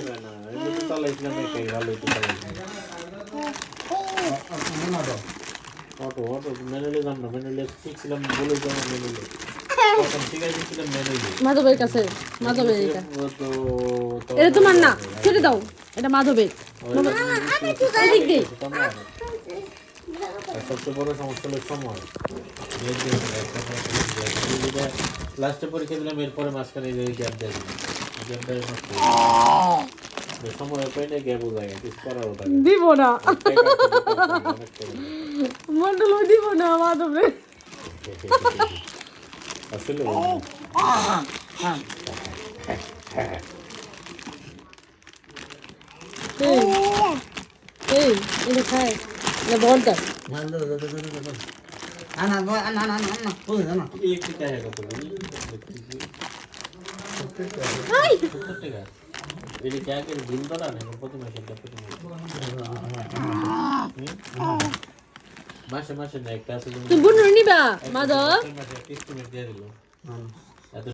হয় না এমনি তো চালাইছিলাম একাই ভালোই তো চালাইছিলাম অটো অটো ম্যানুয়ালি জান না ম্যানুয়ালি শিখছিলাম বলে যখন ম্যানুয়ালি প্রথম শিখাইছিলাম ম্যানুয়ালি মাধবের কাছে মাধবের এটা তো এটা তোমার না ছেড়ে দাও এটা মাধবের এদিক দিয়ে সবচেয়ে বড় সমস্যা হলো সময় লাস্টে পরীক্ষা দিলাম এরপরে মাঝখানে গ্যাপ দিয়ে দিলাম গ্যাপটা নষ্ট সময় পাইলে গ্যাপও যায় কিছু করারও থাকে দিব না মন্ডল দিব না মাধবের আসলে এই এটা খায় না বলটা একটু টাকা কত এটা क्या कर दिन तो ना नहीं पता मैं क्या पता मासे मासे नहीं एक पैसे তুমি বুনু নিবা মাধব मासे किस्त में दे दिलो